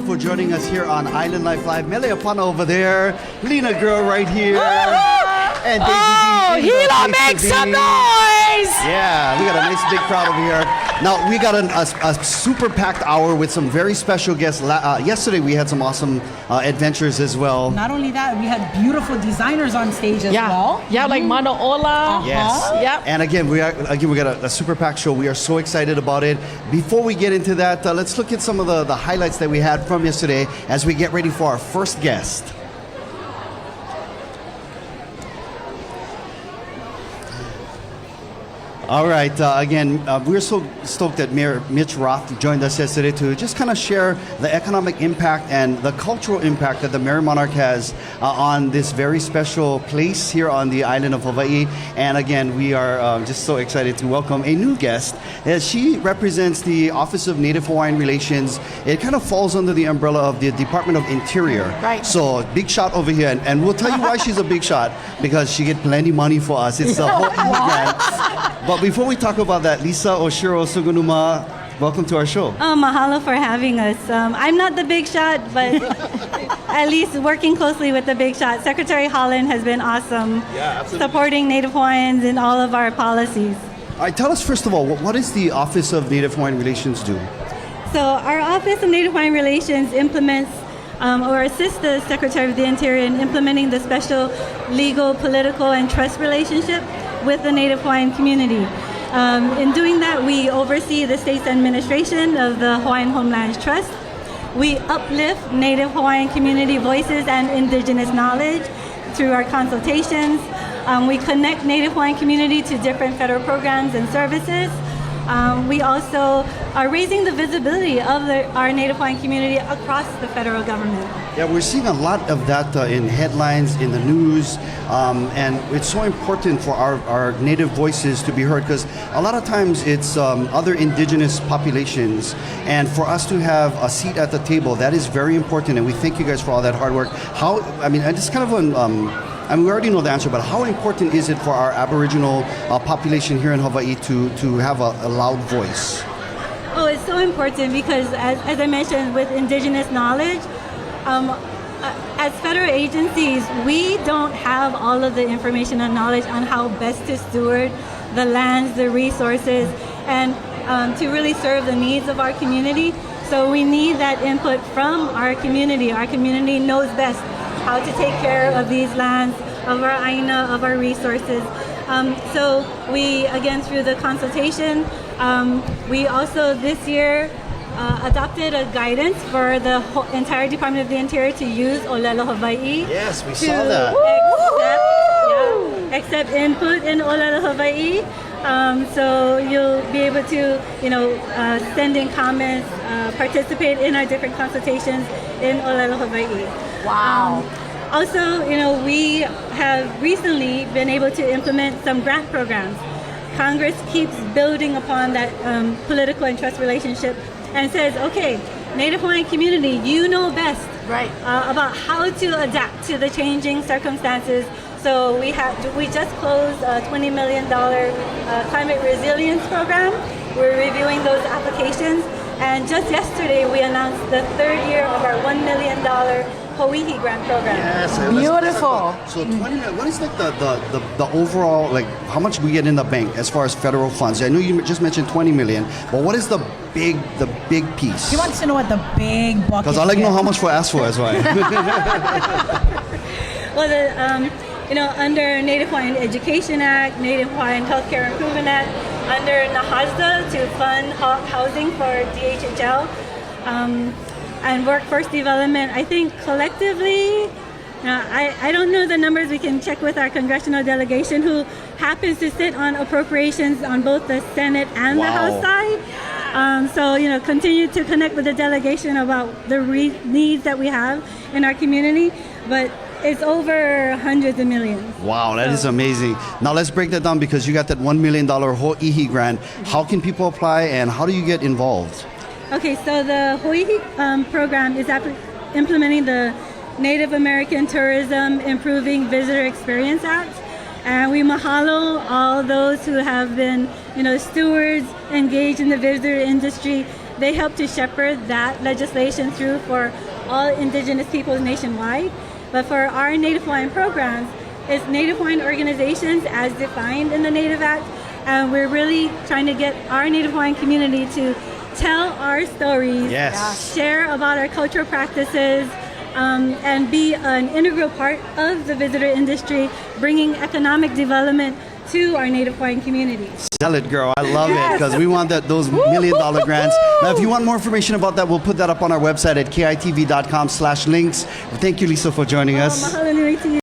for joining us here on Island Life Live. Mele Manaka over there, Lena Girl right here, and Daisy D. Hilo, make some noise! Yeah, we got a nice big crowd over here. Now, we got a super packed hour with some very special guests. Yesterday, we had some awesome adventures as well. Not only that, we had beautiful designers on stage as well. Yeah, like Mano Ola. Yes. Yep. And again, we got a super packed show. We are so excited about it. Before we get into that, let's look at some of the highlights that we had from yesterday as we get ready for our first guest. All right. Again, we're so stoked that Mayor Mitch Roth joined us yesterday to just kind of share the economic impact and the cultural impact that the Mele Manaka has on this very special place here on the island of Hawaii. And again, we are just so excited to welcome a new guest. She represents the Office of Native Hawaiian Relations. It kind of falls under the umbrella of the Department of Interior. Right. So big shot over here, and we'll tell you why she's a big shot, because she get plenty money for us. It's the whole grant. But before we talk about that, Lisa Oshiro Sugunuma, welcome to our show. Oh, mahalo for having us. I'm not the big shot, but at least working closely with the big shot. Secretary Holland has been awesome, supporting Native Hawaiians in all of our policies. All right, tell us first of all, what does the Office of Native Hawaiian Relations do? So our Office of Native Hawaiian Relations implements or assists the Secretary of the Interior in implementing the special legal, political, and trust relationship with the Native Hawaiian community. In doing that, we oversee the state's administration of the Hawaiian Homeland Trust. We uplift Native Hawaiian community voices and indigenous knowledge through our consultations. We connect Native Hawaiian community to different federal programs and services. We also are raising the visibility of our Native Hawaiian community across the federal government. Yeah, we're seeing a lot of that in headlines, in the news, and it's so important for our Native voices to be heard, because a lot of times it's other indigenous populations, and for us to have a seat at the table, that is very important, and we thank you guys for all that hard work. I just kind of we already know the answer, but how important is it for our Aboriginal population here in Hawaii to have a loud voice? Oh, it's so important because, as I mentioned, with indigenous knowledge, as federal agencies, we don't have all of the information and knowledge on how best to steward the lands, the resources, and to really serve the needs of our community. So we need that input from our community. Our community knows best how to take care of these lands, of our aina, of our resources. So we, again, through the consultation, we also this year adopted a guidance for the entire Department of the Interior to use Olelo Hawaiʻi. Yes, we saw that. Accept input in Olelo Hawaiʻi. So you'll be able to, send in comments, participate in our different consultations in Olelo Hawaiʻi. Wow. Also, we have recently been able to implement some grant programs. Congress keeps building upon that political and trust relationship and says, okay, Native Hawaiian community, you know best about how to adapt to the changing circumstances. So we just closed a $20 million climate resilience program. We're reviewing those applications. And just yesterday, we announced the third year of our $1 million Hawaiʻi grant program. Yes, beautiful. So 20 million, what is like the overall, like how much we get in the bank as far as federal funds? I know you just mentioned 20 million, but what is the big piece? He wants to know what the big bucket is. Because I like to know how much to ask for as well. Well, under Native Hawaiian Education Act, Native Hawaiian Healthcare Improvement Act, under NAHASDA to fund housing for DHHL, and workforce development, I think collectively, I don't know the numbers. We can check with our congressional delegation, who happens to sit on appropriations on both the Senate and the House side. So, continue to connect with the delegation about the needs that we have in our community. But it's over hundreds of millions. Wow, that is amazing. Now let's break that down, because you got that $1 million Hawaiʻi grant. How can people apply, and how do you get involved? Okay, so the Hawaiʻi program is implementing the Native American Tourism Improving Visitor Experience Act. And we mahalo all those who have been, stewards engaged in the visitor industry they help to shepherd that legislation through for all Indigenous peoples nationwide. But for our Native Hawaiian programs, it's Native Hawaiian organizations as defined in the Native Act, and we're really trying to get our Native Hawaiian community to tell our stories, share about our cultural practices, and be an integral part of the visitor industry, bringing economic development to our Native Hawaiian community. Sell it, girl. I love it because we want those $1 million grants. Now, if you want more information about that, we'll put that up on our website at kitv.com/links. Thank you, Lisa, for joining us.